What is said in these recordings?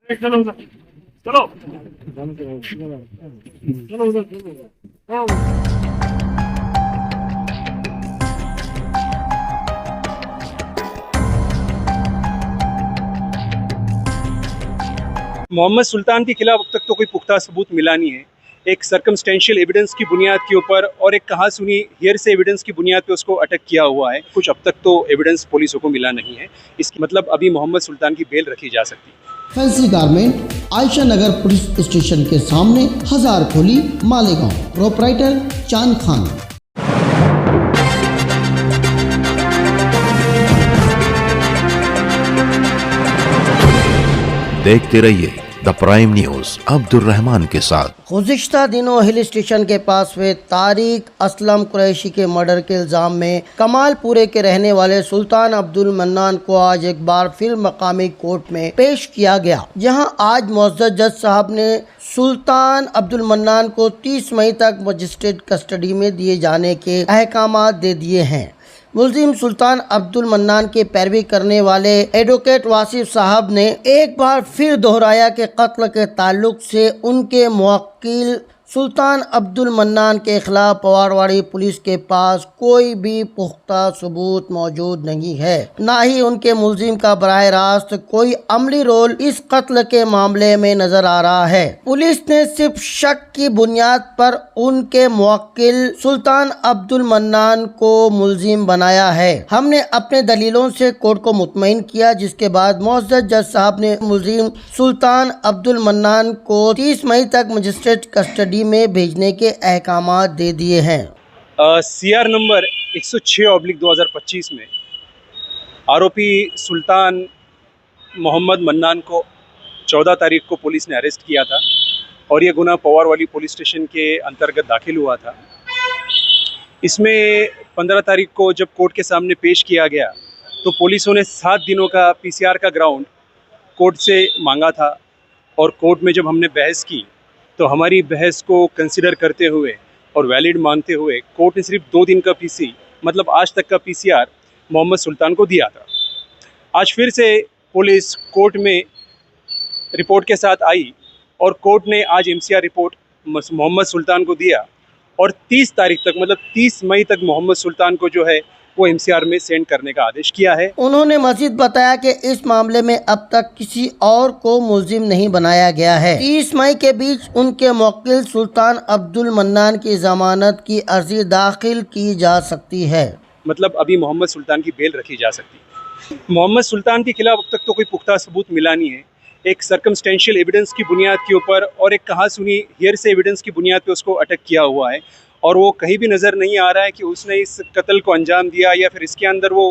चलो उधर चलो चलो उधर चलो। मोहम्मद सुल्तान के खिलाफ अब तक तो कोई पुख्ता सबूत मिला नहीं है। एक सर्कमस्टेंशियल एविडेंस की बुनियाद के ऊपर और एक कहा सुनी हियर से एविडेंस की बुनियाद पे उसको अटक किया हुआ है। कुछ अब तक तो एविडेंस पुलिसों को मिला नहीं है। इसकी मतलब अभी मोहम्मद सुल्तान की बेल रखी जा सकती है। फैंसी गारमेंट आयशा नगर पुलिस स्टेशन के सामने, हजार खोली, मालेगांव। प्रोपराइटर चांद खान। देखते रहिए the prime news Abdul Rahman के साथ। गुज़िश्ता दिनों हिल स्टेशन के पास हुए तारिक असलम कुरैशी के मर्डर के इल्ज़ाम में कमालपुरे के रहने वाले सुल्तान अब्दुल मन्नान को आज एक बार फिर मकामी कोर्ट में पेश किया गया, जहां आज मुअज़्ज़ज़ जज साहब ने सुल्तान अब्दुल मन्नान को 30 मई तक मजिस्ट्रेट कस्टडी में दिए जाने के अहकाम दे दिए हैं। मुल्जिम सुल्तान अब्दुल मन्नान की पैरवी करने वाले एडवोकेट वासिफ साहब ने एक बार फिर दोहराया कि कत्ल के ताल्लुक से उनके मुवक्किल सुल्तान अब्दुल मन्नान के खिलाफ पवारवाड़ी पुलिस के पास कोई भी पुख्ता सबूत मौजूद नहीं है, ना ही उनके मुल्जिम का बराह रास्त कोई अमली रोल इस कत्ल के मामले में नजर आ रहा है। पुलिस ने सिर्फ शक की बुनियाद पर उनके मुवक्किल सुल्तान अब्दुल मन्नान को मुल्जिम बनाया है। हमने अपने दलीलों से कोर्ट को मुतमईन किया, जिसके बाद मुअज़्ज़ज़ जज साहब ने मुल्जिम सुल्तान अब्दुल मन्नान को 30 मई तक मजिस्ट्रेट कस्टडी में भेजने के अहकामात दे दिए हैं। CR नंबर 106/2025 में आरोपी सुल्तान मोहम्मद मन्नान को 14 तारीख को पुलिस ने अरेस्ट किया था और ये गुनाह पवारवाली पुलिस स्टेशन के अंतर्गत दाखिल हुआ था। इसमें 15 तारीख को जब कोर्ट के सामने पेश किया गया तो पुलिसों ने 7 दिनों का PCR का ग्राउंड कोर्ट से मांगा था और कोर्ट में जब हमने बहस की तो हमारी बहस को कंसिडर करते हुए और वैलिड मानते हुए कोर्ट ने सिर्फ 2 दिन का PC मतलब आज तक का PCR मोहम्मद सुल्तान को दिया था। आज फिर से पुलिस कोर्ट में रिपोर्ट के साथ आई और कोर्ट ने आज MCR रिपोर्ट मोहम्मद सुल्तान को दिया और 30 तारीख तक मतलब 30 मई तक मोहम्मद सुल्तान को जो है वो MCR में सेंड करने का आदेश किया है। उन्होंने मजीद बताया कि इस मामले में अब तक किसी और को मुल्जिम नहीं बनाया गया है। 30 मई के बीच उनके मुवक्किल सुल्तान अब्दुल मन्नान की जमानत की अर्जी दाखिल की जा सकती है। मतलब अभी मोहम्मद सुल्तान की बेल रखी जा सकती है। मोहम्मद सुल्तान के खिलाफ अब तक तो कोई पुख्ता सबूत मिला नहीं है। एक सर्कमस्टेंशियल एविडेंस की बुनियाद के ऊपर और एक कहा सुनी हियर से एविडेंस की बुनियाद पे उसको अटक किया हुआ है और वो कहीं भी नज़र नहीं आ रहा है कि उसने इस कत्ल को अंजाम दिया या फिर इसके अंदर वो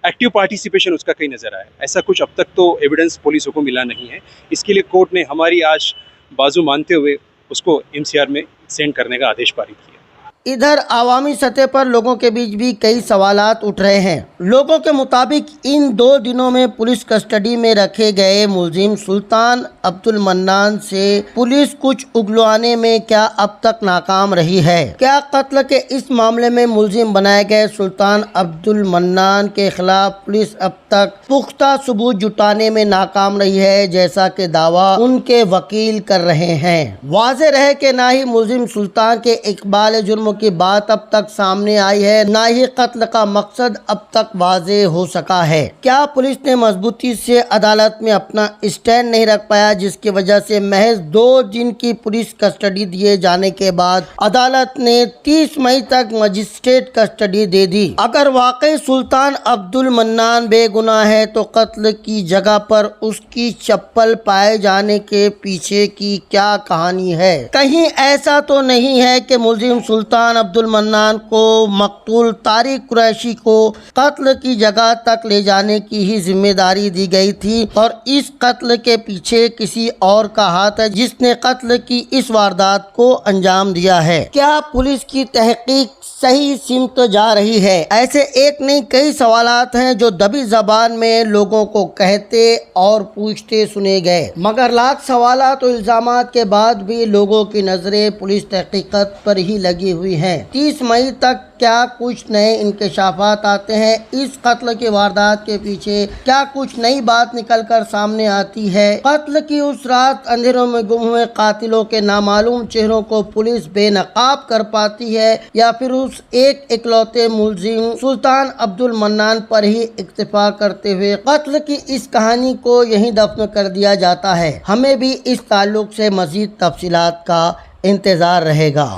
एक्टिव पार्टिसिपेशन उसका कहीं नज़र आया। ऐसा कुछ अब तक तो एविडेंस पुलिसों को मिला नहीं है। इसके लिए कोर्ट ने हमारी आज बाजू मानते हुए उसको MCR में सेंड करने का आदेश पारित किया। इधर आवामी सतह पर लोगों के बीच भी कई सवालात उठ रहे हैं। लोगों के मुताबिक इन 2 दिनों में पुलिस कस्टडी में रखे गए मुल्जिम सुल्तान अब्दुल मन्नान से पुलिस कुछ उगलवाने में क्या अब तक नाकाम रही है? क्या कत्ल के इस मामले में मुल्जिम बनाए गए सुल्तान अब्दुल मन्नान के खिलाफ पुलिस अब तक पुख्ता सबूत जुटाने में नाकाम रही है, जैसा कि दावा उनके वकील कर रहे हैं? वाज़ेह रहे कि ना ही मुल्जिम सुल्तान के इकबाल जुर्म की बात अब तक सामने आई है, ना ही कत्ल का मकसद अब तक वाज़ेह हो सका है। क्या पुलिस ने मजबूती से अदालत में अपना स्टैंड नहीं रख पाया, जिसकी वजह से महज 2 दिन की पुलिस कस्टडी दिए जाने के बाद अदालत ने 30 मई तक मजिस्ट्रेट कस्टडी दे दी? अगर वाकई सुल्तान अब्दुल मन्नान बेगुनाह है तो कत्ल की जगह पर उसकी चप्पल पाए जाने के पीछे की क्या कहानी है? कहीं ऐसा तो नहीं है कि मुल्जिम सुल्तान अब्दुल मन्नान को मकतूल तारिक कुरैशी को कत्ल की जगह तक ले जाने की ही जिम्मेदारी दी गई थी और इस कत्ल के पीछे किसी और का हाथ है, जिसने कत्ल की इस वारदात को अंजाम दिया है? क्या पुलिस की तहकीक सही सिमत जा रही है? ऐसे एक नहीं कई सवालात हैं जो दबी जबान में लोगों को कहते और पूछते सुने गए, मगर लाख सवालात और इल्जामात के बाद भी लोगों की नजरें पुलिस तहकीकत पर ही लगी हुई हुई हैं। 30 मई तक क्या कुछ नए इंकशाफात आते हैं, इस कत्ल की वारदात के पीछे क्या कुछ नई बात निकलकर सामने आती है। कत्ल की उस रात अंधेरों में गुम हुए कातिलों के नामालूम चेहरों को पुलिस बेनकाब कर पाती है या फिर उस एक इकलौते मुलजिम सुल्तान अब्दुल मन्नान पर ही इक्तिफा करते हुए कत्ल की इस कहानी को यहीं दफन कर दिया जाता है। हमें भी इस ताल्लुक से मजीद तफसीलात का इंतजार रहेगा।